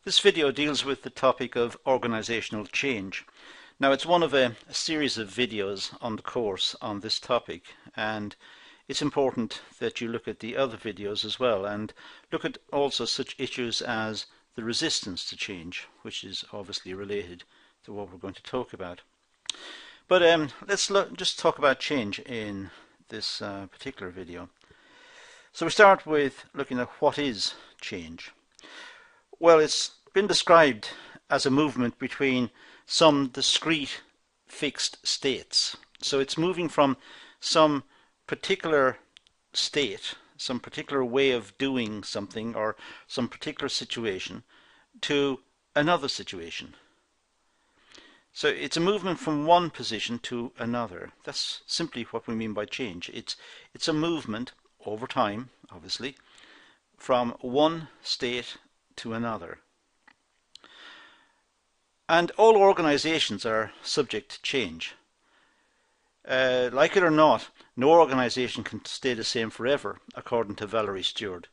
This video deals with the topic of organizational change. Now, it's one of a series of videos on the course on this topic, and it's important that you look at the other videos as well and look at also such issues as the resistance to change, which is obviously related to what we're going to talk about. But let's just talk about change in this particular video. So we start with looking at what is change. Well, it's been described as a movement between some discrete fixed states. So it's moving from some particular state, some particular way of doing something or some particular situation to another situation. So it's a movement from one position to another. That's simply what we mean by change. It's a movement over time, obviously, from one state to another. And all organizations are subject to change. Like it or not, no organization can stay the same forever, according to Valerie Stewart.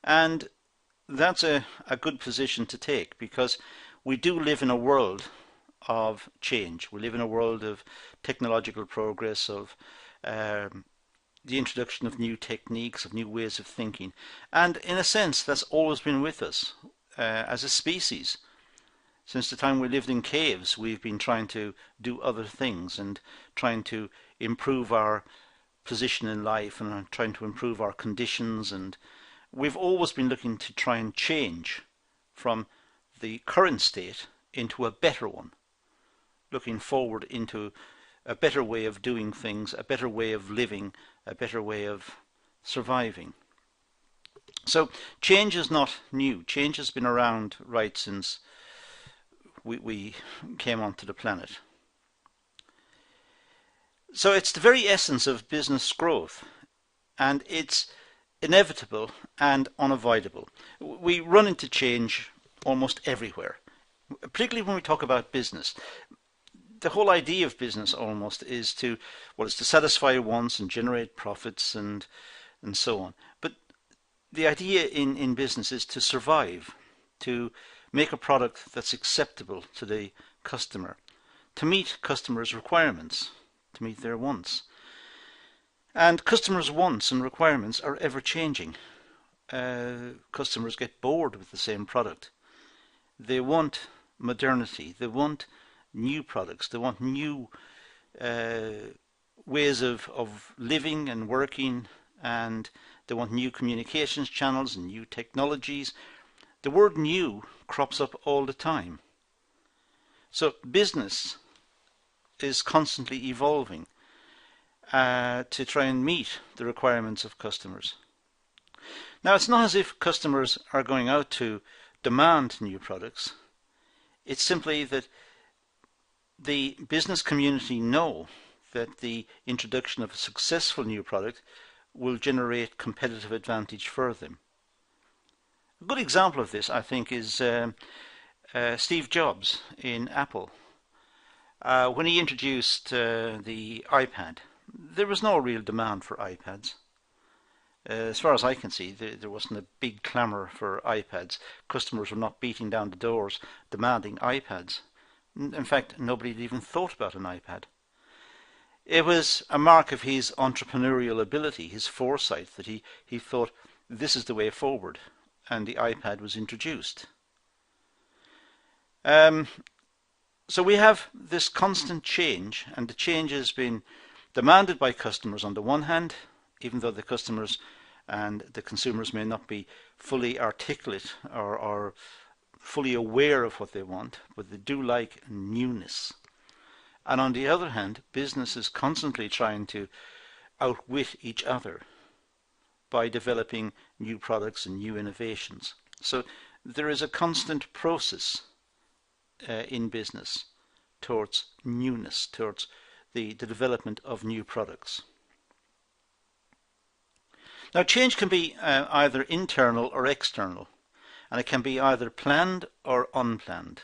And that's a good position to take, because we do live in a world of change. We live in a world of technological progress, of the introduction of new techniques, of new ways of thinking. And in a sense, that's always been with us as a species. Since the time we lived in caves, we've been trying to do other things and trying to improve our position in life and trying to improve our conditions. And we've always been looking to try and change from the current state into a better one, looking forward into a better way of doing things, a better way of living, a better way of surviving. So change is not new. Change has been around right since we came onto the planet. So it's the very essence of business growth, and it's inevitable and unavoidable. We run into change almost everywhere, particularly when we talk about business. The whole idea of business almost is to satisfy wants and generate profits and so on. But the idea in business is to survive, to make a product that's acceptable to the customer, to meet customers' requirements, to meet their wants. And customers' wants and requirements are ever changing. Customers get bored with the same product. They want modernity. They want new products. They want new ways of living and working, and they want new communications channels and new technologies. The word new crops up all the time. So business is constantly evolving to try and meet the requirements of customers. Now, it's not as if customers are going out to demand new products. It's simply that the business community know that the introduction of a successful new product will generate competitive advantage for them. A good example of this, I think, is Steve Jobs in Apple. When he introduced the iPad, there was no real demand for iPads. As far as I can see, there wasn't a big clamour for iPads. Customers were not beating down the doors demanding iPads. In fact, nobody had even thought about an iPad. It was a mark of his entrepreneurial ability, his foresight, that he thought this is the way forward, and the iPad was introduced. So we have this constant change, and the change has been demanded by customers on the one hand, even though the customers and the consumers may not be fully articulate or fully aware of what they want, but they do like newness. And on the other hand, business is constantly trying to outwit each other by developing new products and new innovations. So there is a constant process in business towards newness, towards the development of new products. Now, change can be either internal or external, and it can be either planned or unplanned.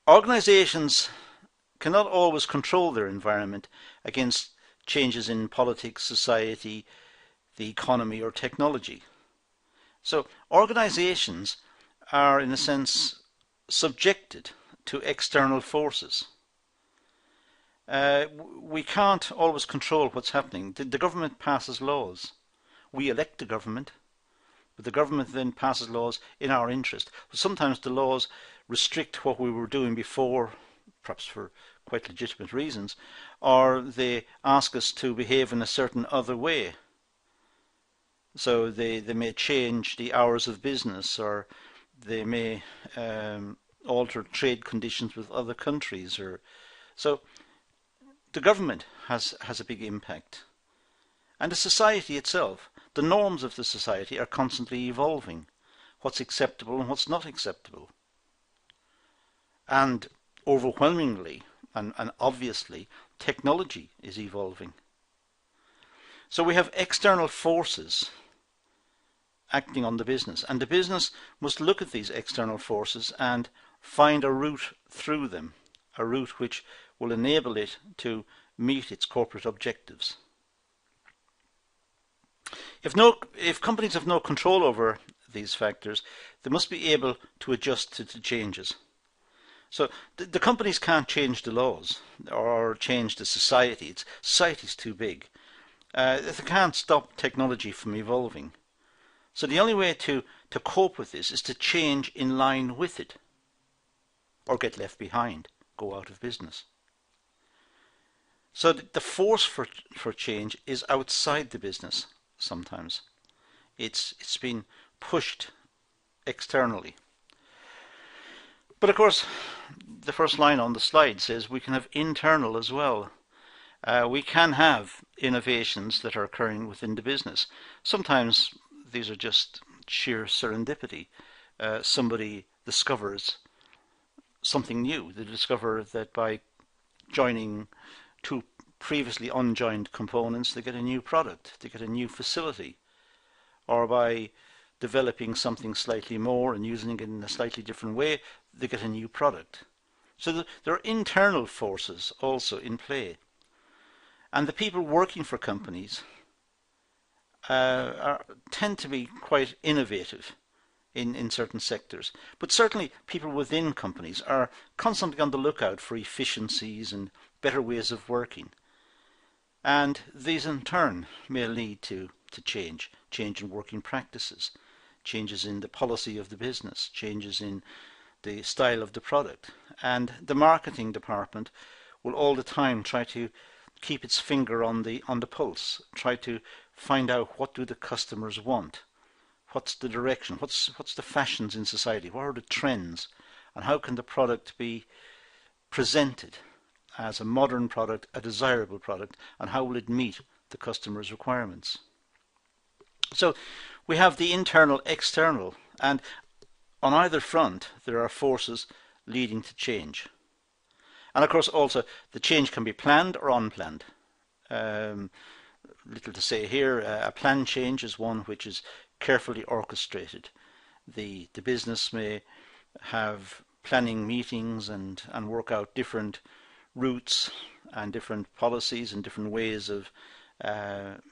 Organizations cannot always control their environment against changes in politics, society, the economy, or technology. So organizations are, in a sense, subjected to external forces. We can't always control what's happening. The government passes laws. We elect the government, but the government then passes laws in our interest. Sometimes the laws restrict what we were doing before, perhaps for quite legitimate reasons, or they ask us to behave in a certain other way. So they may change the hours of business, or they may alter trade conditions with other countries. So the government has a big impact. And the society itself, the norms of the society are constantly evolving. What's acceptable and what's not acceptable. And overwhelmingly and obviously, technology is evolving. So we have external forces acting on the business, and the business must look at these external forces and find a route through them, a route which will enable it to meet its corporate objectives. If companies have no control over these factors, they must be able to adjust to the changes. So the companies can't change the laws or change the society. Society's too big. They can't stop technology from evolving. So the only way to cope with this is to change in line with it, or get left behind, go out of business. So the force for change is outside the business sometimes. It's been pushed externally. But of course, the first line on the slide says we can have internal as well. We can have innovations that are occurring within the business. Sometimes these are just sheer serendipity. Somebody discovers something new. They discover that by joining two previously unjoined components, they get a new product, they get a new facility. Or by developing something slightly more and using it in a slightly different way, they get a new product. So there are internal forces also in play. And the people working for companies tend to be quite innovative in certain sectors. But certainly people within companies are constantly on the lookout for efficiencies and better ways of working. And these in turn may lead to change in working practices, changes in the policy of the business, changes in the style of the product. And the marketing department will all the time try to keep its finger on the pulse, try to find out what do the customers want, what's the direction, what's the fashions in society, what are the trends, and how can the product be presented as a modern product, a desirable product, and how will it meet the customer's requirements. So we have the internal, external, and on either front there are forces leading to change. And of course also the change can be planned or unplanned. Little to say here. A planned change is one which is carefully orchestrated. The business may have planning meetings and work out different routes and different policies and different ways of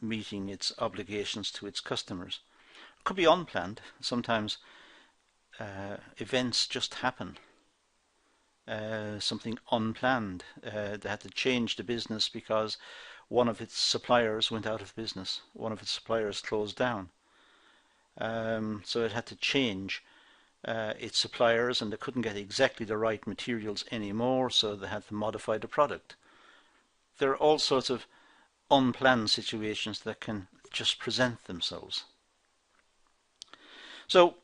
meeting its obligations to its customers. It could be unplanned. Sometimes events just happen. Something unplanned. They had to change the business because one of its suppliers went out of business. One of its suppliers closed down. So it had to change its suppliers, and they couldn't get exactly the right materials anymore, so they had to modify the product. There are all sorts of unplanned situations that can just present themselves. So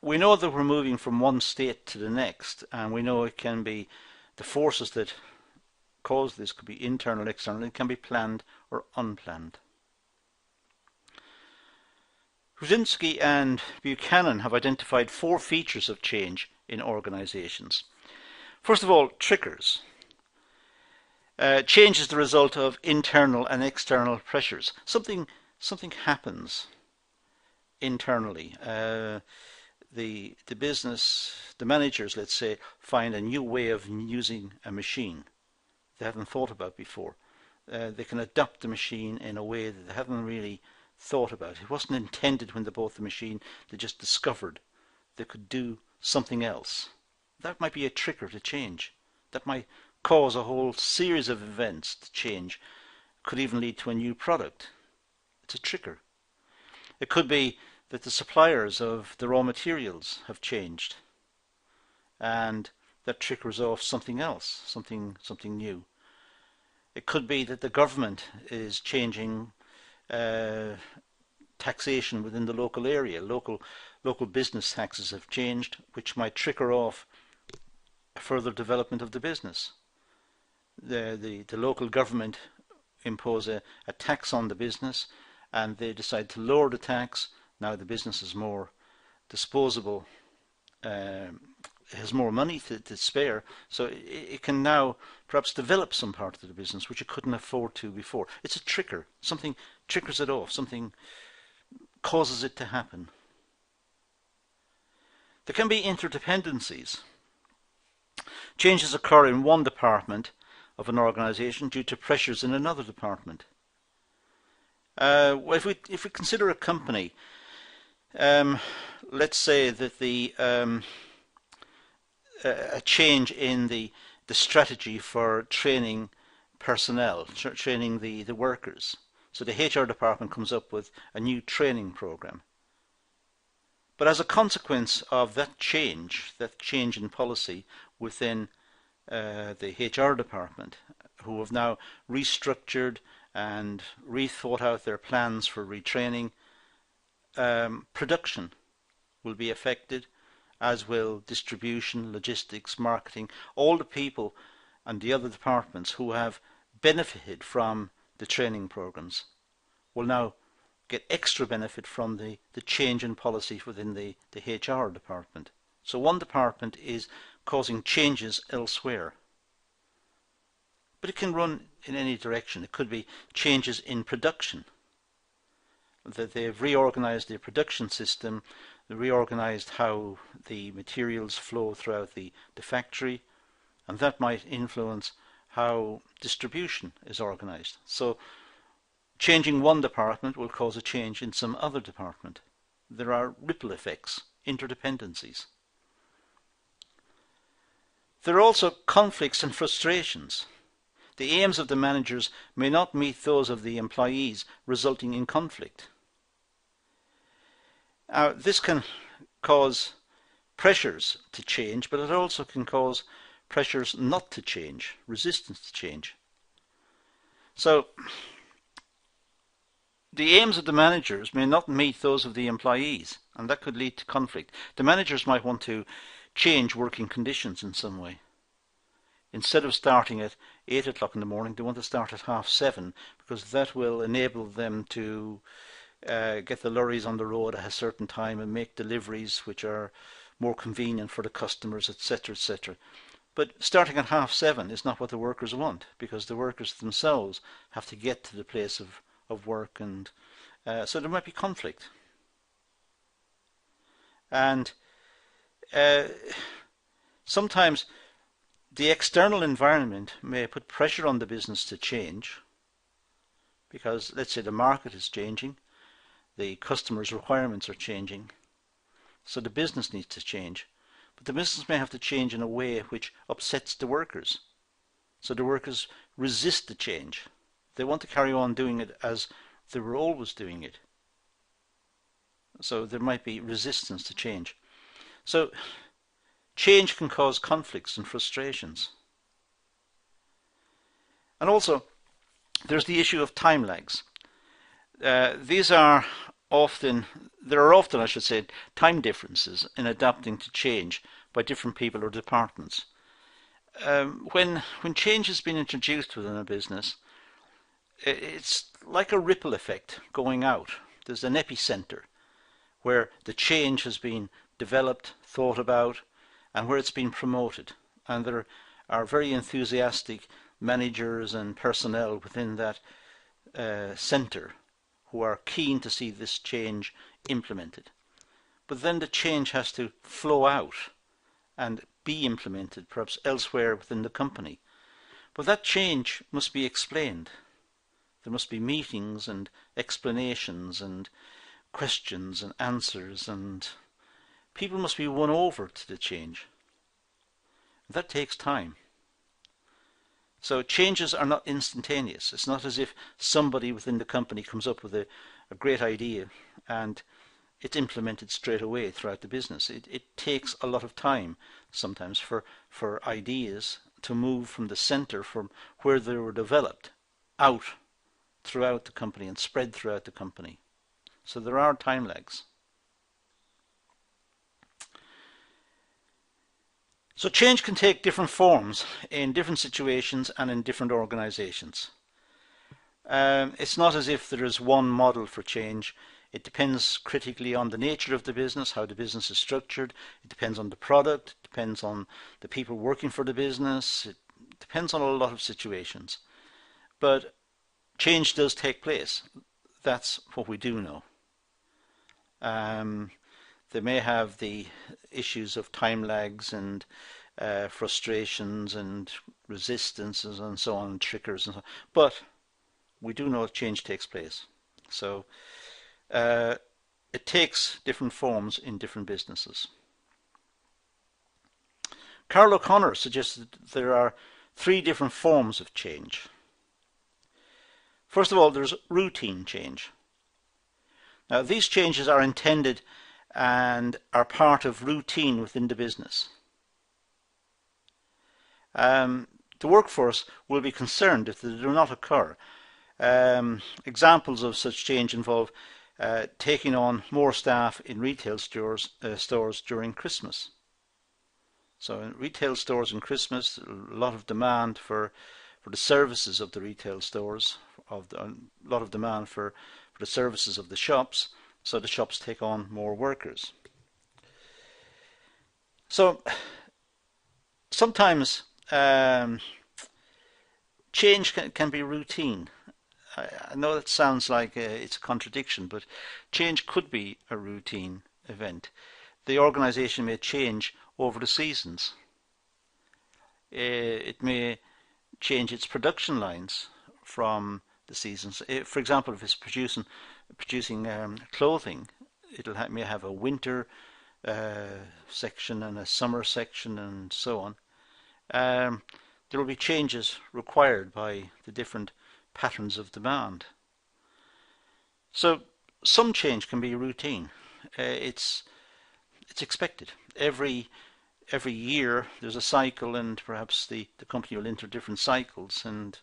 we know that we're moving from one state to the next, and we know it can be the forces that cause this could be internal, external. It can be planned or unplanned. Brzezinski and Buchanan have identified 4 features of change in organizations. First of all, triggers. Change is the result of internal and external pressures. Something happens internally. The business, the managers, let's say, find a new way of using a machine they haven't thought about before. They can adopt the machine in a way that they haven't really thought about. It wasn't intended when they bought the machine. They just discovered they could do something else. That might be a trigger to change. That might cause a whole series of events to change. Could even lead to a new product. It's a trigger. It could be that the suppliers of the raw materials have changed, and that triggers off something else, something new. It could be that the government is changing taxation within the local area. Local business taxes have changed, which might trigger off further development of the business. The local government impose a tax on the business, and they decide to lower the tax. Now the business is more disposable, has more money to spare, so it can now perhaps develop some part of the business which it couldn't afford to before. It's a trigger. Something triggers it off. Something causes it to happen. There can be interdependencies. Changes occur in one department of an organization due to pressures in another department. If we consider a company, let's say that a change in the strategy for training personnel, training the workers. So the HR department comes up with a new training program. But as a consequence of that change in policy within the HR department, who have now restructured and rethought out their plans for retraining, production will be affected, as will distribution, logistics, marketing. All the people and the other departments who have benefited from the training programs will now get extra benefit from the change in policy within the HR department. So one department is causing changes elsewhere. But it can run in any direction. It could be changes in production, that they've reorganized their production system, they reorganized how the materials flow throughout the factory, and that might influence how distribution is organized. So changing one department will cause a change in some other department. There are ripple effects, interdependencies. There are also conflicts and frustrations. The aims of the managers may not meet those of the employees, resulting in conflict. This can cause pressures to change, but it also can cause pressures not to change, resistance to change. So the aims of the managers may not meet those of the employees, and that could lead to conflict. The managers might want to change working conditions in some way. Instead of starting at 8 o'clock in the morning, they want to start at 7:30, because that will enable them to get the lorries on the road at a certain time and make deliveries which are more convenient for the customers, etc., etc. But starting at 7:30 is not what the workers want, because the workers themselves have to get to the place of work, and so there might be conflict. And sometimes the external environment may put pressure on the business to change, because let's say the market is changing, the customers' requirements are changing, so the business needs to change. But the business may have to change in a way which upsets the workers. So the workers resist the change. They want to carry on doing it as they were always doing it. So there might be resistance to change. So change can cause conflicts and frustrations. And also, there's the issue of time lags. There are often, I should say, time differences in adapting to change by different people or departments. When change has been introduced within a business, it's like a ripple effect going out. There's an epicenter where the change has been developed, thought about, and where it's been promoted. And there are very enthusiastic managers and personnel within that center who are keen to see this change implemented. But then the change has to flow out and be implemented perhaps elsewhere within the company. But that change must be explained. There must be meetings and explanations and questions and answers, and people must be won over to the change. That takes time. So changes are not instantaneous. It's not as if somebody within the company comes up with a great idea and it's implemented straight away throughout the business. It takes a lot of time sometimes for ideas to move from the center, from where they were developed, out throughout the company and spread throughout the company. So there are time lags. So change can take different forms in different situations and in different organizations. It's not as if there is one model for change. It depends critically on the nature of the business, how the business is structured. It depends on the product. It depends on the people working for the business. It depends on a lot of situations. But change does take place. That's what we do know. They may have the issues of time lags and frustrations and resistances and so on, and triggers and so on. But we do know change takes place. So it takes different forms in different businesses. Carl O'Connor suggested there are 3 different forms of change. First of all, there's routine change. Now, these changes are intended and are part of routine within the business. The workforce will be concerned if they do not occur. Examples of such change involve taking on more staff in retail stores during Christmas. So in retail stores in Christmas, a lot of demand for the services of the retail stores, a lot of demand for the services of the shops, so the shops take on more workers. So sometimes change can be routine. I know that sounds like it's a contradiction, but change could be a routine event. The organization may change over the seasons. It may change its production lines from the seasons. For example, if it's producing clothing, it may have a winter section and a summer section and so on. There will be changes required by the different patterns of demand. So some change can be routine. It's expected. Every year there's a cycle, and perhaps the company will enter different cycles, and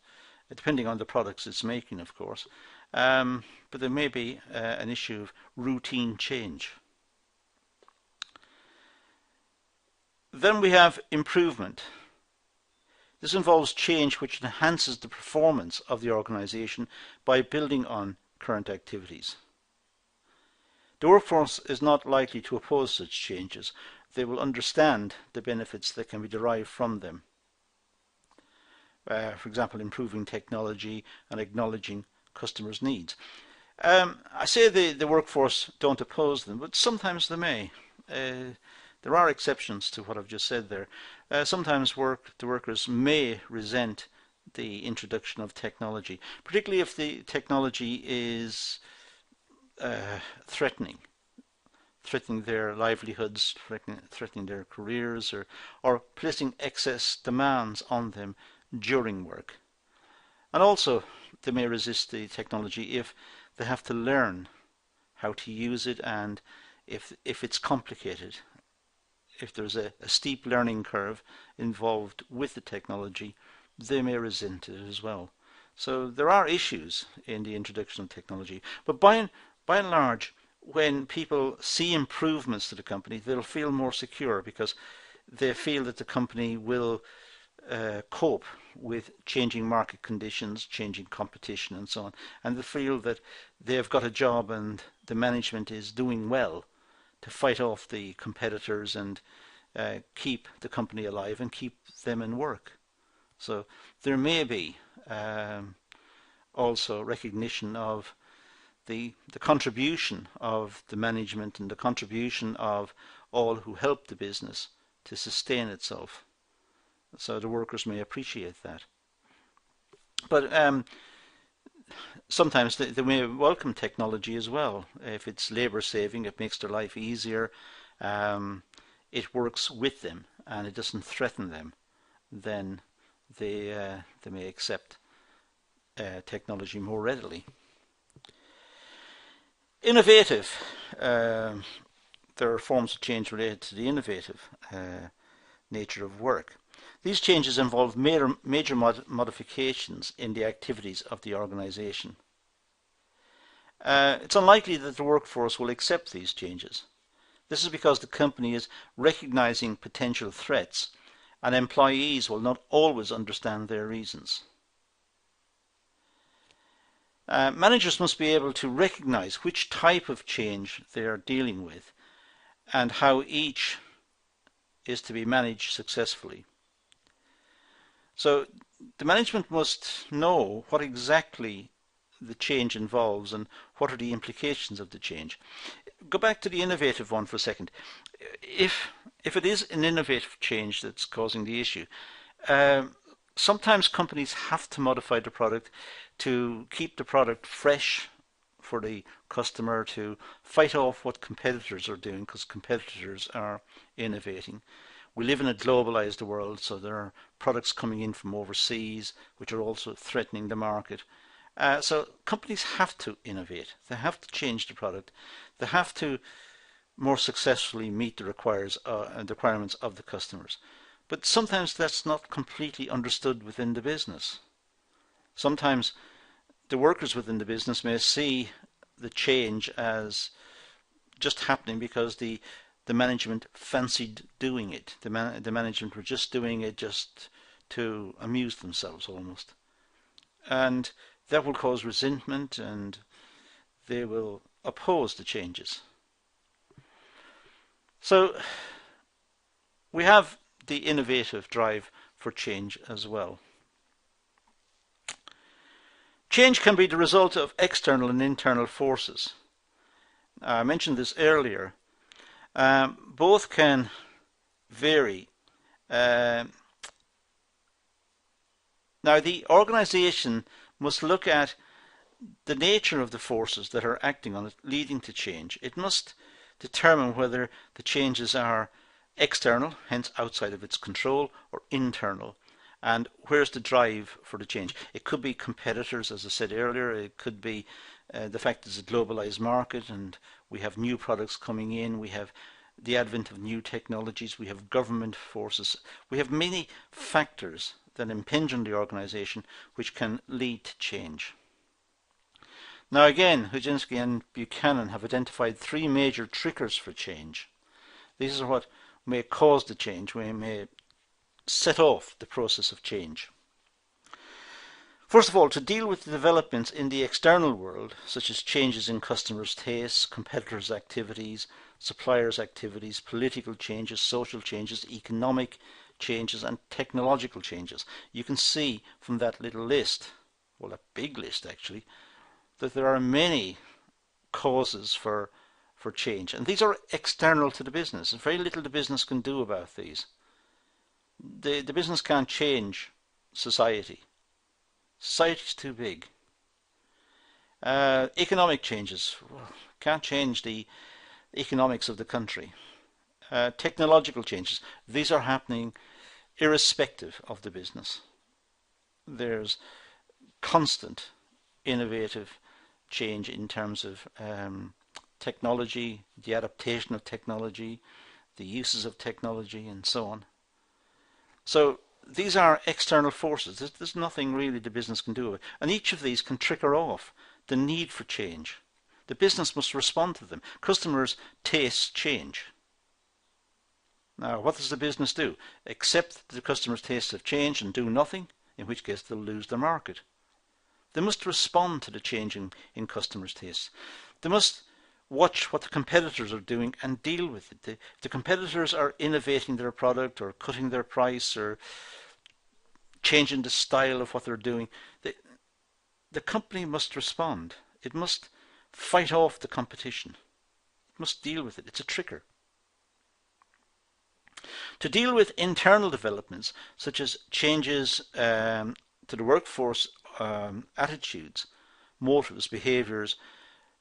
depending on the products it's making, of course. But there may be an issue of routine change. Then we have improvement. This involves change which enhances the performance of the organization by building on current activities. The workforce is not likely to oppose such changes. They will understand the benefits that can be derived from them. For example, improving technology and acknowledging customers' needs. I say the workforce don't oppose them, but sometimes they may. There are exceptions to what I've just said there. Sometimes the workers may resent the introduction of technology, particularly if the technology is threatening their livelihoods, threatening their careers, or placing excess demands on them during work. And also they may resist the technology if they have to learn how to use it, and if it's complicated. If there's a steep learning curve involved with the technology, they may resent it as well. So there are issues in the introduction of technology, but by and large, when people see improvements to the company, they'll feel more secure because they feel that the company will cope with changing market conditions, changing competition and so on, and they feel that they've got a job and the management is doing well to fight off the competitors and keep the company alive and keep them in work. So there may be also recognition of the contribution of the management and the contribution of all who help the business to sustain itself. So the workers may appreciate that. But sometimes they may welcome technology as well. If it's labor saving, it makes their life easier. Um, it works with them and it doesn't threaten them. Then they may accept technology more readily. Innovative. There are forms of change related to the innovative nature of work. These changes involve major modifications in the activities of the organization. It's unlikely that the workforce will accept these changes. This is because the company is recognizing potential threats and employees will not always understand their reasons. Managers must be able to recognize which type of change they are dealing with and how each is to be managed successfully. So the management must know what exactly the change involves and what are the implications of the change. Go back to the innovative one for a second. If it is an innovative change that's causing the issue, sometimes companies have to modify the product to keep the product fresh for the customer, to fight off what competitors are doing, because competitors are innovating. We live in a globalized world, so there are products coming in from overseas which are also threatening the market. So companies have to innovate. They have to change the product. They have to more successfully meet the requirements of the customers. But sometimes that's not completely understood within the business. Sometimes the workers within the business may see the change as just happening because the management fancied doing it. The management were just doing it just to amuse themselves almost. And that will cause resentment and they will oppose the changes. So we have the innovative drive for change as well. Change can be the result of external and internal forces. I mentioned this earlier. Both can vary. Now the organization must look at the nature of the forces that are acting on it, leading to change. It must determine whether the changes are external, hence outside of its control, or internal, and where's the drive for the change. It could be competitors, as I said earlier. It could be the fact it's a globalized market and we have new products coming in. We have the advent of new technologies. We have government forces. We have many factors that impinge on the organization which can lead to change. Now again, Huginski and Buchanan have identified three major triggers for change. These are what may cause the change, may set off the process of change. First of all, to deal with the developments in the external world, such as changes in customers' tastes, competitors' activities, suppliers' activities, political changes, social changes, economic changes, and technological changes. You can see from that little list, well, a big list actually, that there are many causes for change. And these are external to the business. Very little the business can do about these. The business can't change society. Society's too big. Economic changes. Can't change the economics of the country. Technological changes. These are happening irrespective of the business. There's constant innovative change in terms of technology, the adaptation of technology, the uses of technology, and so on. So these are external forces. There's nothing really the business can do. And each of these can trigger off the need for change. The business must respond to them. Customers' tastes change. Now, what does the business do? Accept that the customers' tastes have changed and do nothing, in which case they'll lose their market. They must respond to the change in customers' tastes. They must watch what the competitors are doing and deal with it. The competitors are innovating their product or cutting their price or changing the style of what they're doing. The company must respond. It must fight off the competition. It must deal with it. It's a trigger. To deal with internal developments, such as changes to the workforce attitudes, motives, behaviours,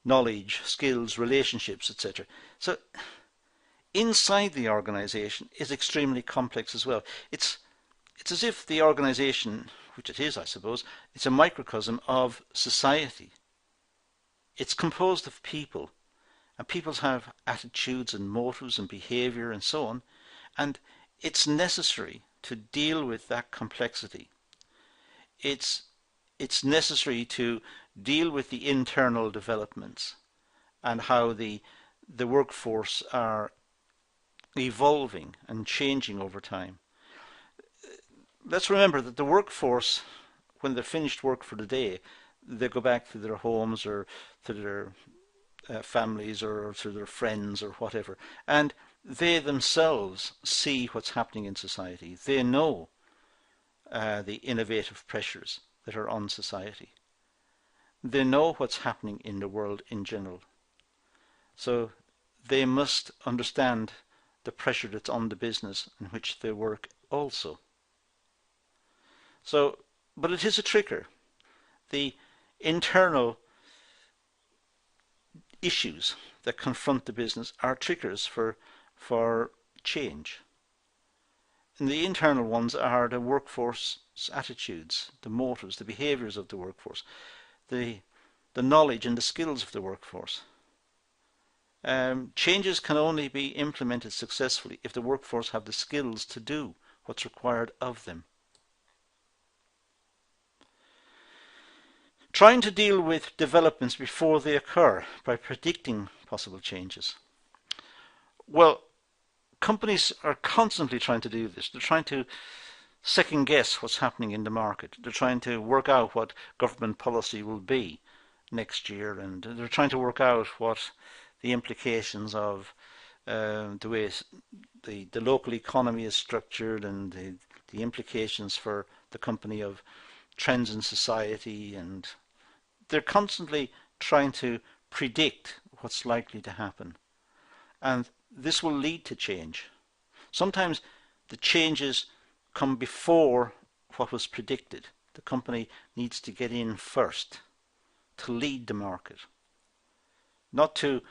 knowledge, skills, relationships, etc. So inside the organisation is extremely complex as well. It's as if the organisation, which it is, I suppose, it's a microcosm of society. It's composed of people, and people have attitudes and motives and behaviour and so on, and it's necessary to deal with that complexity. It's necessary to deal with the internal developments and how the workforce are evolving and changing over time. Let's remember that the workforce, when they're finished work for the day, they go back to their homes or to their families or to their friends or whatever, and they themselves see what's happening in society. They know the innovative pressures that are on society. They know what's happening in the world in general. So they must understand the pressure that's on the business in which they work also. So, but it is a trigger. The internal issues that confront the business are triggers for change. And the internal ones are the workforce attitudes, the motives, the behaviours of the workforce, the knowledge and the skills of the workforce. Changes can only be implemented successfully if the workforce have the skills to do what's required of them. Trying to deal with developments before they occur by predicting possible changes. Well, companies are constantly trying to do this. They're trying to second guess what's happening in the market. They're trying to work out what government policy will be next year, and they're trying to work out what the implications of the way the local economy is structured and the implications for the company of trends in society, and they're constantly trying to predict what's likely to happen. And this will lead to change. Sometimes the changes come before what was predicted. The company needs to get in first to lead the market, not to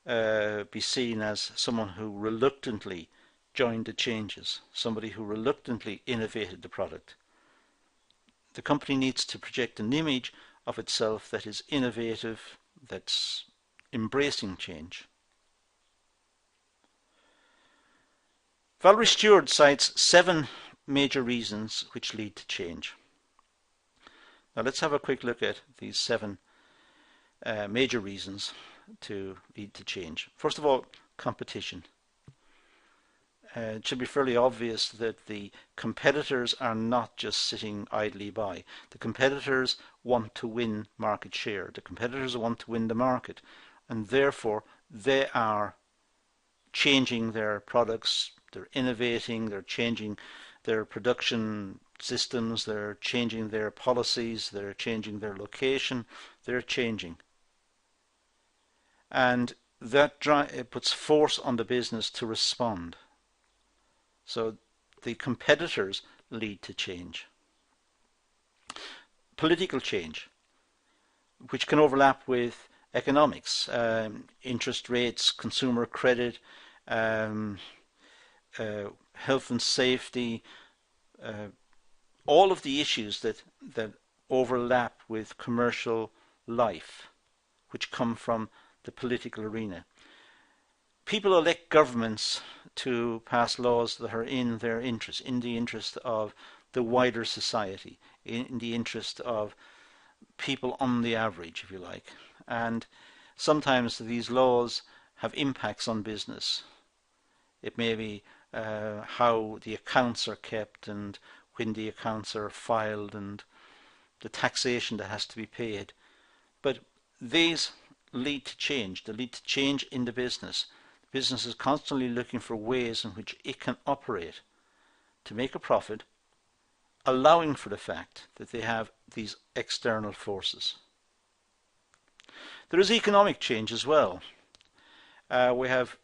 be seen as someone who reluctantly joined the changes, somebody who reluctantly innovated the product. The company needs to project an image of itself that is innovative, that's embracing change. Valerie Stewart cites 7 major reasons which lead to change. Now let's have a quick look at these 7 major reasons to lead to change. First of all, competition. It should be fairly obvious that the competitors are not just sitting idly by. The competitors want to win market share. The competitors want to win the market, and therefore they are changing their products, they're innovating, they're changing their production systems, they're changing their policies, they're changing their location, they're changing. And that it puts force on the business to respond. So the competitors lead to change. Political change, which can overlap with economics, interest rates, consumer credit, health and safety, all of the issues that overlap with commercial life, which come from the political arena. People elect governments to pass laws that are in their interest, in the interest of the wider society, in the interest of people on the average, if you like. And sometimes these laws have impacts on business. It may be how the accounts are kept and when the accounts are filed and the taxation that has to be paid. But these lead to change. They lead to change in the business. The business is constantly looking for ways in which it can operate to make a profit, allowing for the fact that they have these external forces. There is economic change as well. We have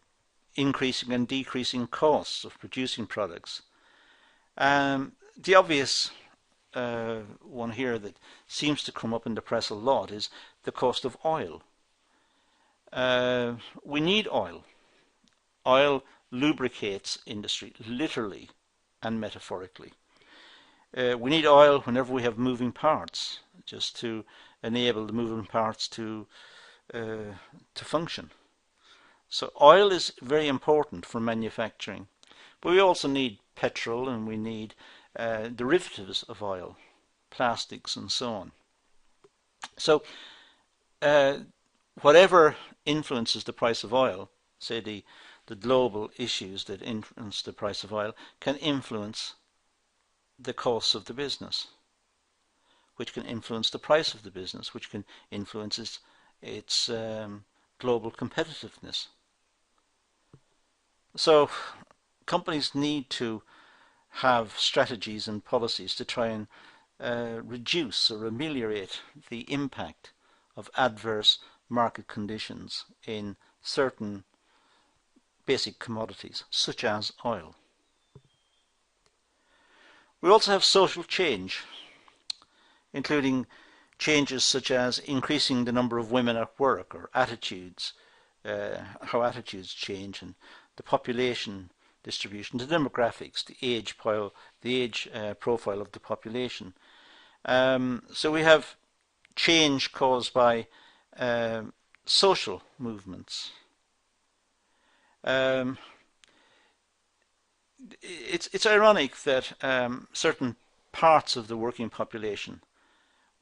increasing and decreasing costs of producing products. The obvious one here that seems to come up in the press a lot is the cost of oil. We need oil. Oil lubricates industry, literally and metaphorically. We need oil whenever we have moving parts, just to enable the moving parts to function. So oil is very important for manufacturing, but we also need petrol, and we need derivatives of oil, plastics and so on. So whatever influences the price of oil, say the global issues that influence the price of oil, can influence the costs of the business, which can influence the price of the business, which can influence its global competitiveness. So companies need to have strategies and policies to try and reduce or ameliorate the impact of adverse market conditions in certain basic commodities, such as oil. We also have social change, including changes such as increasing the number of women at work, or attitudes, how attitudes change, and the population distribution, the demographics, the age profile of the population. So we have change caused by social movements. It's ironic that certain parts of the working population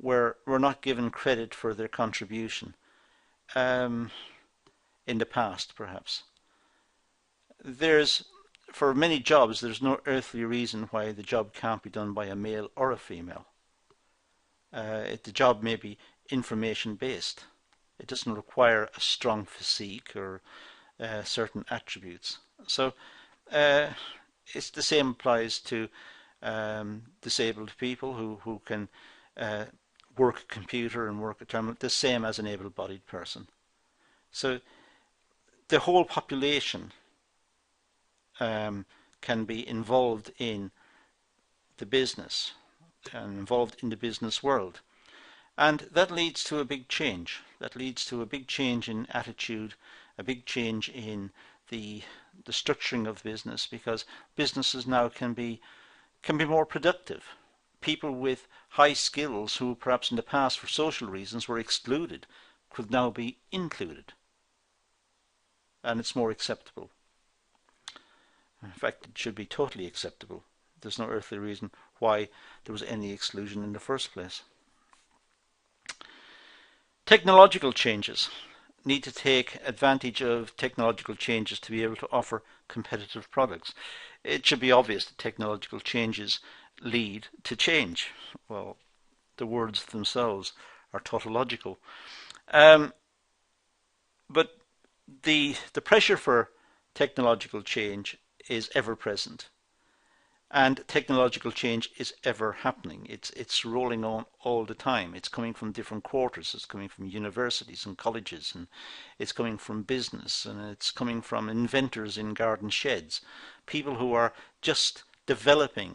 were not given credit for their contribution in the past, perhaps. For many jobs, there's no earthly reason why the job can't be done by a male or a female. The job may be information based. It doesn't require a strong physique or certain attributes. So it's the same applies to disabled people who can work a computer and work a terminal, the same as an able-bodied person. So the whole population can be involved in the business and involved in the business world. And that leads to a big change. That leads to a big change in attitude, a big change in the structuring of business, because businesses now can be more productive. People with high skills who perhaps in the past for social reasons were excluded could now be included, and it's more acceptable. In fact, it should be totally acceptable. There's no earthly reason why there was any exclusion in the first place. Technological changes. Need to take advantage of technological changes to be able to offer competitive products. It should be obvious that technological changes lead to change. Well, the words themselves are tautological. But the pressure for technological change is ever present, and technological change is ever happening. It's rolling on all the time. It's coming from different quarters. It's coming from universities and colleges, and it's coming from business, and it's coming from inventors in garden sheds, people who are just developing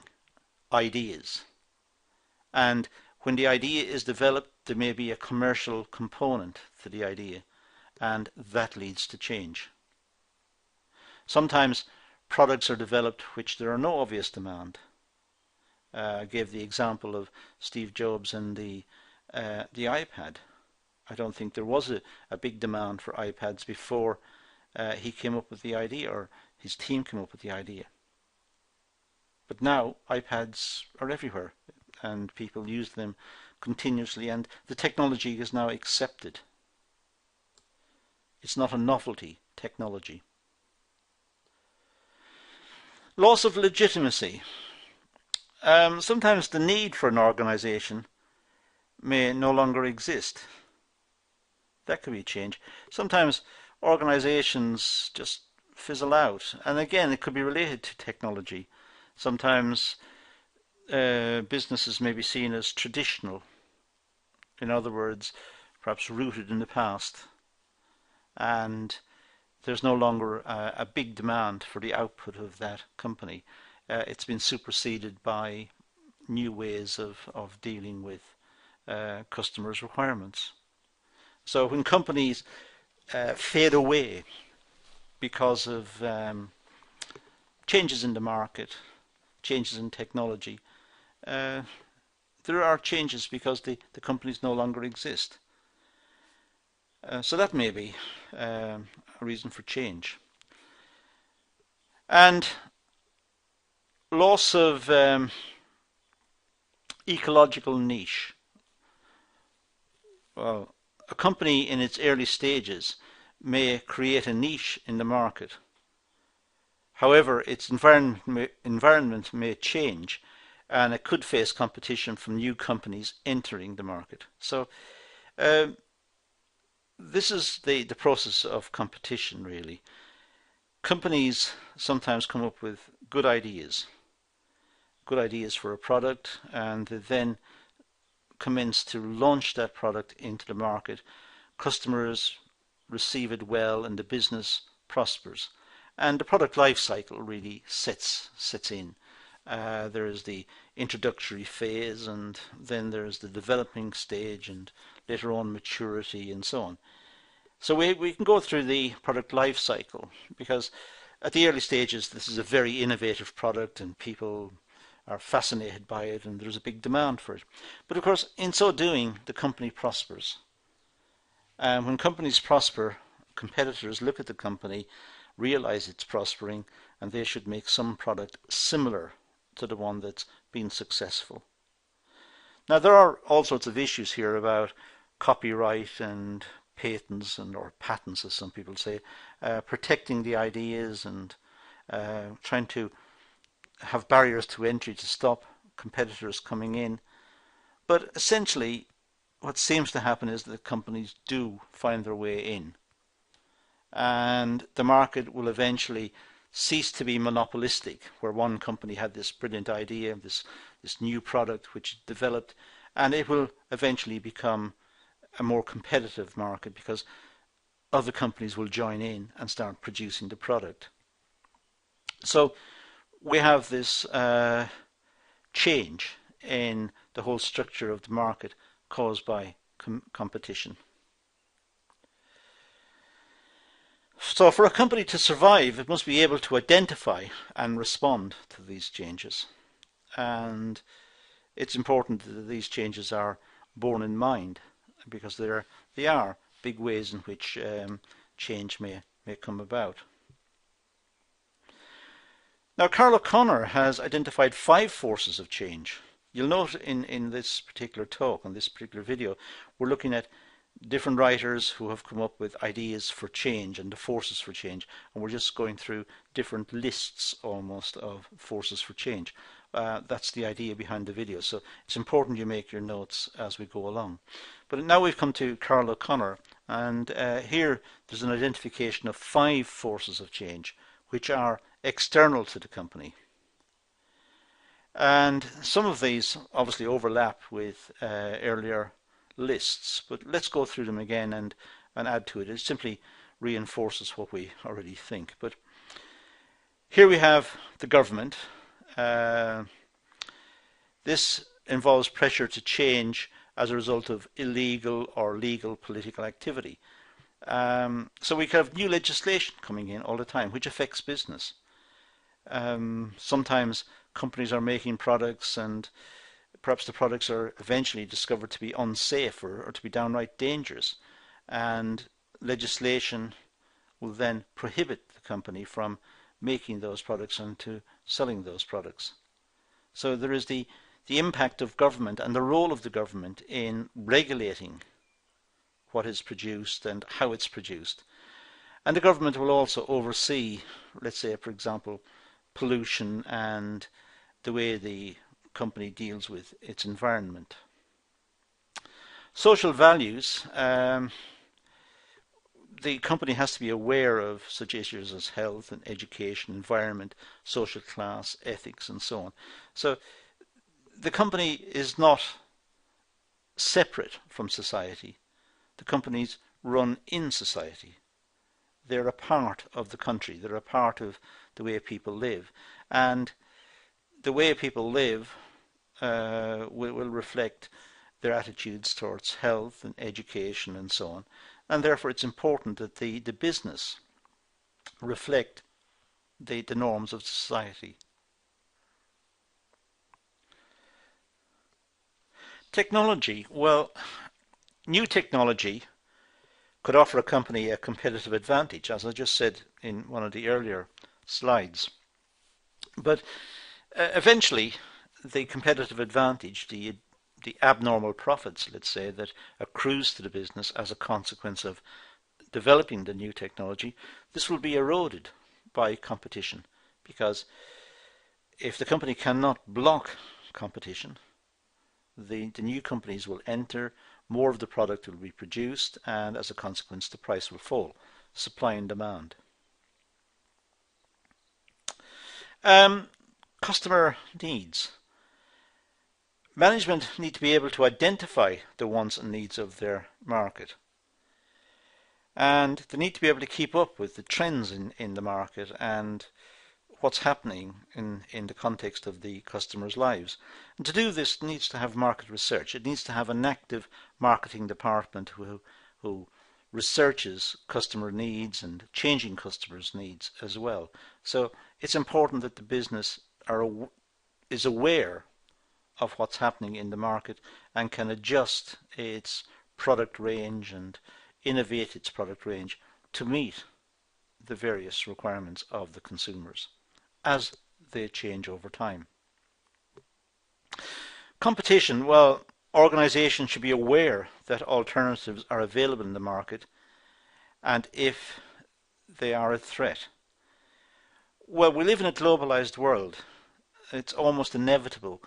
ideas. And when the idea is developed, there may be a commercial component to the idea, and that leads to change. Sometimes products are developed which there are no obvious demand. I gave the example of Steve Jobs and the iPad. I don't think there was a big demand for iPads before he came up with the idea, or his team came up with the idea. But now iPads are everywhere and people use them continuously, and the technology is now accepted. It's not a novelty technology. Loss of legitimacy. Sometimes the need for an organization may no longer exist. That could be a change. Sometimes organizations just fizzle out, and again it could be related to technology. Sometimes businesses may be seen as traditional, in other words, perhaps rooted in the past, and there's no longer a big demand for the output of that company. It's been superseded by new ways of dealing with customers' requirements. So when companies fade away because of changes in the market, changes in technology, there are changes because the companies no longer exist. So that may be a reason for change. And loss of ecological niche. Well, a company in its early stages may create a niche in the market. However, its environment may change, and it could face competition from new companies entering the market. So this is the process of competition, really. Companies sometimes come up with good ideas for a product, and they then commence to launch that product into the market. Customers receive it well and the business prospers. And the product life cycle really sets in. There is the introductory phase, and then there's the developing stage, and later on maturity, and so on. So we can go through the product life cycle, because at the early stages this is a very innovative product and people are fascinated by it and there's a big demand for it. But of course, in so doing, the company prospers. And when companies prosper, competitors look at the company, realize it's prospering, and they should make some product similar to the one that's been successful. Now, there are all sorts of issues here about copyright and patents, or patents as some people say, protecting the ideas and trying to have barriers to entry to stop competitors coming in. But essentially what seems to happen is that companies do find their way in, and the market will eventually cease to be monopolistic, where one company had this brilliant idea, this new product which it developed, and it will eventually become a more competitive market because other companies will join in and start producing the product. So we have this change in the whole structure of the market caused by competition. So for a company to survive, it must be able to identify and respond to these changes. And it's important that these changes are borne in mind, because they are big ways in which change may come about. Now, Carl O'Connor has identified 5 forces of change. You'll note in this particular talk, on this particular video, we're looking at different writers who have come up with ideas for change and the forces for change, and we're just going through different lists almost of forces for change. That's the idea behind the video, so it's important you make your notes as we go along. But now we've come to Carl O'Connor, and here there's an identification of 5 forces of change which are external to the company. And some of these obviously overlap with earlier lists, but let's go through them again and add to it. It simply reinforces what we already think. But here we have the government. This involves pressure to change as a result of illegal or legal political activity. So we could have new legislation coming in all the time which affects business. Sometimes companies are making products and perhaps the products are eventually discovered to be unsafe or to be downright dangerous, and legislation will then prohibit the company from making those products and to selling those products. So there is the impact of government and the role of the government in regulating what is produced and how it's produced. And the government will also oversee, let's say, for example, pollution and the way the company deals with its environment. Social values. The company has to be aware of such issues as health and education, environment, social class, ethics, and so on. So the company is not separate from society. The companies run in society. They're a part of the country. They're a part of the way people live. And the way people live will reflect their attitudes towards health and education and so on. And therefore it's important that the business reflect the norms of society. Technology. Well, new technology could offer a company a competitive advantage, as I just said in one of the earlier slides. But eventually, the competitive advantage, the abnormal profits, let's say, that accrues to the business as a consequence of developing the new technology, this will be eroded by competition, because if the company cannot block competition, the new companies will enter, more of the product will be produced, and as a consequence the price will fall. Supply and demand. Customer needs. Management need to be able to identify the wants and needs of their market, and they need to be able to keep up with the trends in the market and what's happening in the context of the customers' lives. And to do this, it needs to have market research. It needs to have an active marketing department who researches customer needs and changing customers' needs as well. So it's important that the business is aware of what's happening in the market and can adjust its product range and innovate its product range to meet the various requirements of the consumers as they change over time. Competition. Well, organizations should be aware that alternatives are available in the market, and if they are a threat. Well, we live in a globalized world. It's almost inevitable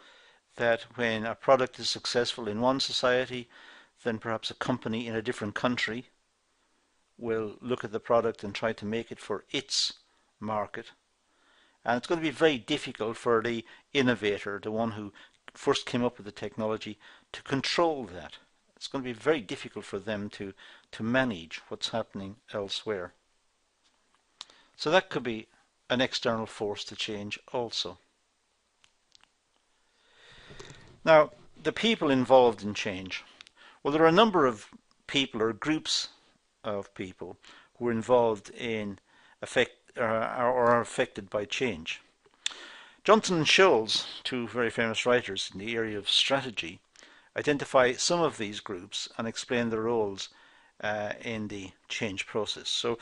that when a product is successful in one society, then perhaps a company in a different country will look at the product and try to make it for its market. And it's going to be very difficult for the innovator, the one who first came up with the technology, to control that. It's going to be very difficult for them to manage what's happening elsewhere. So that could be an external force to change also. Now, the people involved in change. Well, there are a number of people or groups of people who are involved in or are affected by change. Johnson and Scholes, two very famous writers in the area of strategy, identify some of these groups and explain their roles in the change process. So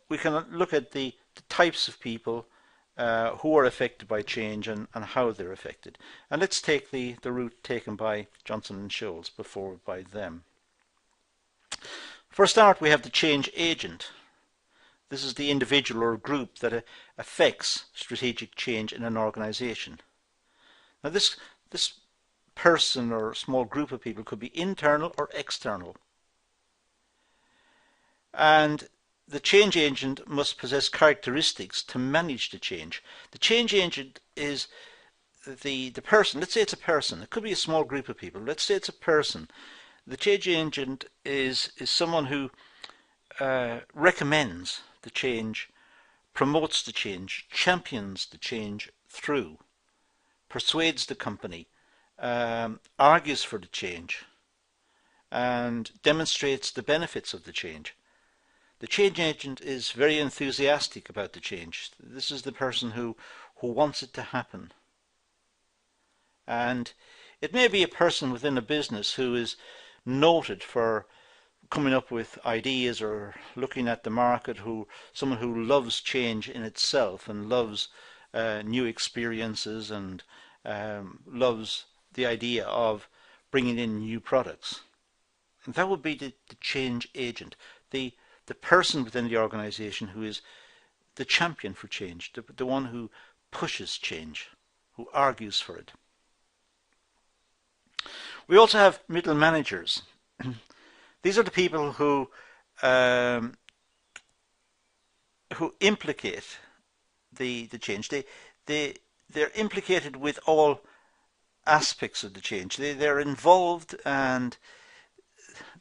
we can look at the types of people who are affected by change and how they're affected. And let's take the route taken by Johnson and Scholes before by them. For a start, we have the change agent. This is the individual or group that affects strategic change in an organization. Now this person or small group of people could be internal or external. And the change agent must possess characteristics to manage the change. The change agent is the person. Let's say it's a person. It could be a small group of people. Let's say it's a person. The change agent is someone who recommends the change, promotes the change, champions the change through, persuades the company, argues for the change, and demonstrates the benefits of the change. The change agent is very enthusiastic about the change. This is the person who wants it to happen. And it may be a person within a business who is noted for coming up with ideas or looking at the market, someone who loves change in itself and loves new experiences and loves the idea of bringing in new products. And that would be the change agent, the person within the organization who is the champion for change, the one who pushes change, who argues for it. We also have middle managers. These are the people who implicate the change. They're implicated with all aspects of the change. They're involved, and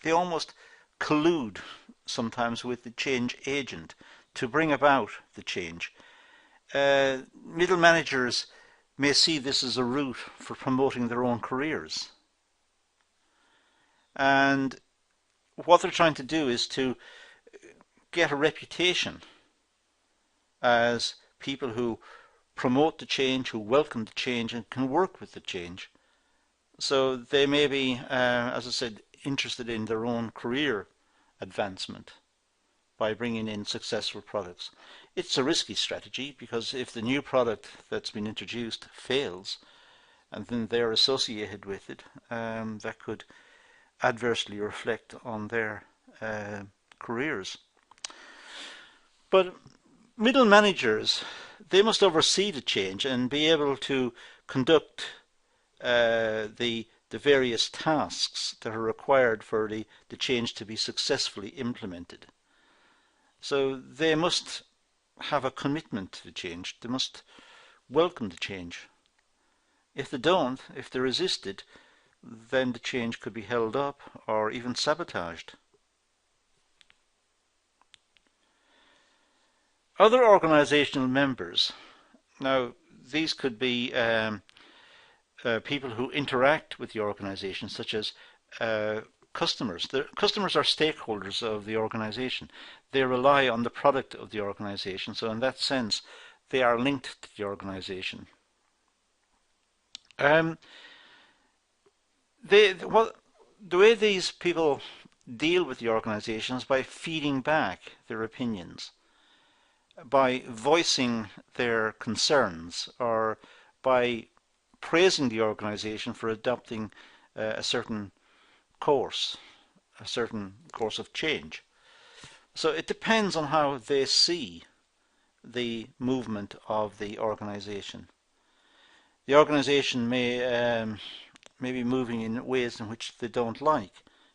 they almost collude sometimes with the change agent to bring about the change. Middle managers may see this as a route for promoting their own careers. And what they're trying to do is to get a reputation as people who promote the change, who welcome the change and can work with the change. So they may be, as I said, interested in their own career advancement by bringing in successful products. It's a risky strategy because if the new product that's been introduced fails and then they're associated with it, that could adversely reflect on their careers. But middle managers, they must oversee the change and be able to conduct the various tasks that are required for the change to be successfully implemented. So they must have a commitment to the change. They must welcome the change. If they don't, if they resist it, then the change could be held up or even sabotaged. Other organizational members. Now, these could be people who interact with the organization, such as customers. The customers are stakeholders of the organization. They rely on the product of the organization, so in that sense, they are linked to the organization. The way these people deal with the organization is by feeding back their opinions, by voicing their concerns, or by praising the organization for adopting a certain course of change. So it depends on how they see the movement of the organization. The organization may be moving in ways in which they don't like,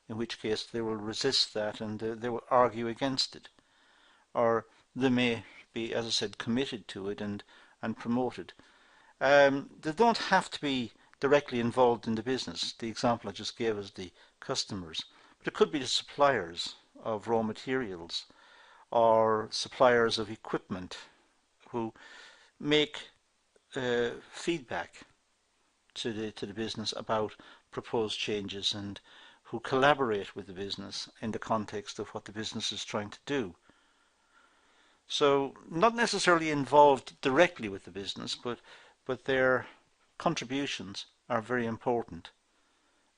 in which case they will resist that and they will argue against it. Or they may be, as I said, committed to it and promote it. They don't have to be directly involved in the business. The example I just gave is the customers. But it could be the suppliers of raw materials or suppliers of equipment who make feedback to the business about proposed changes and who collaborate with the business in the context of what the business is trying to do. So not necessarily involved directly with the business, but their contributions are very important,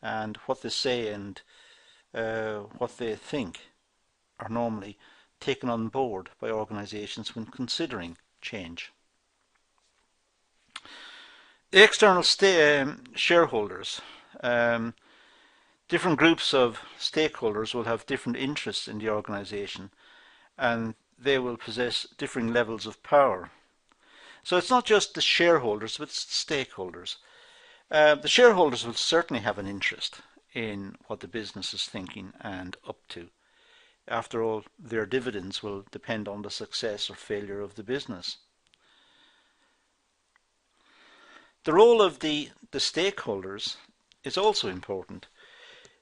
and what they say and what they think are normally taken on board by organizations when considering change. The external shareholders. Different groups of stakeholders will have different interests in the organization, and they will possess differing levels of power. So it's not just the shareholders, but it's the stakeholders. The shareholders will certainly have an interest in what the business is thinking and up to. After all, their dividends will depend on the success or failure of the business. The role of the stakeholders is also important,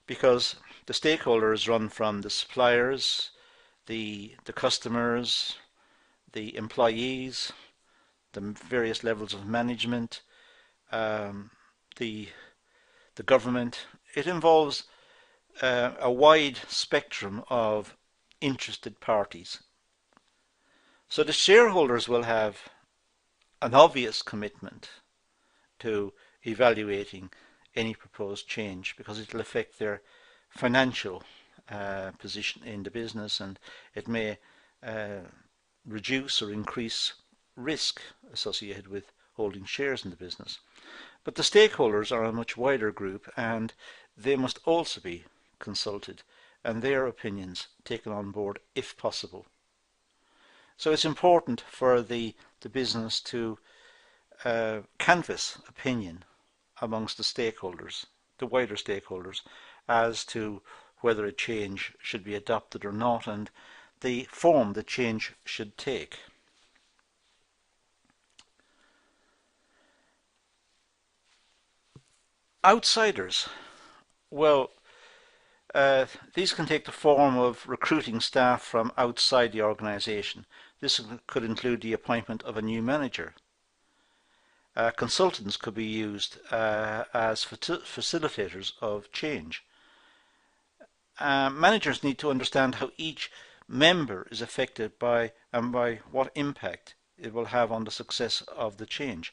because the stakeholders run from the suppliers, the customers, the employees, the various levels of management, the government. It involves a wide spectrum of interested parties. So the shareholders will have an obvious commitment to evaluating any proposed change, because it will affect their financial position in the business, and it may reduce or increase risk associated with holding shares in the business. But the stakeholders are a much wider group, and they must also be consulted and their opinions taken on board if possible. So it's important for the business to canvass opinion amongst the stakeholders, the wider stakeholders, as to whether a change should be adopted or not, and the form the change should take. Outsiders. Well, these can take the form of recruiting staff from outside the organization. This could include the appointment of a new manager. Consultants could be used as facilitators of change. Managers need to understand how each member is affected by and by what impact it will have on the success of the change.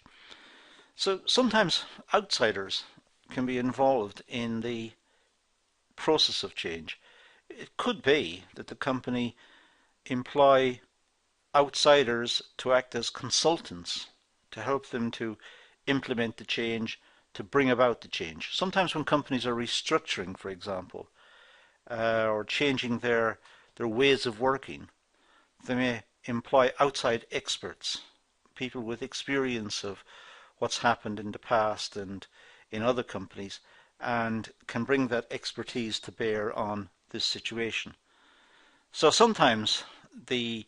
So sometimes outsiders can be involved in the process of change. It could be that the company employ outsiders to act as consultants to help them to implement the change, to bring about the change. Sometimes when companies are restructuring, for example, or changing their ways of working, they may employ outside experts, people with experience of what's happened in the past and in other companies, and can bring that expertise to bear on this situation. So sometimes the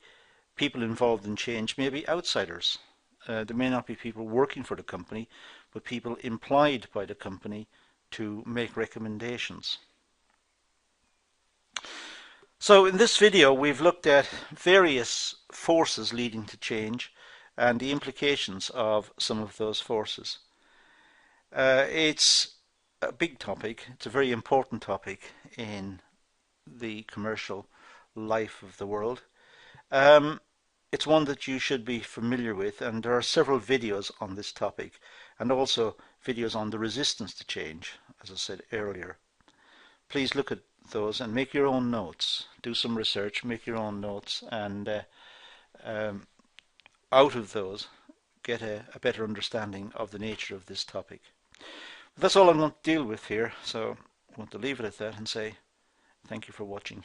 people involved in change may be outsiders. There may not be people working for the company, but people employed by the company to make recommendations. So in this video we've looked at various forces leading to change and the implications of some of those forces. It's a big topic, it's a very important topic in the commercial life of the world. It's one that you should be familiar with, and there are several videos on this topic and also videos on the resistance to change, as I said earlier. Please look at those and make your own notes. Do some research, make your own notes, and out of those get a better understanding of the nature of this topic. But that's all I'm going to deal with here, so I want to leave it at that and say thank you for watching.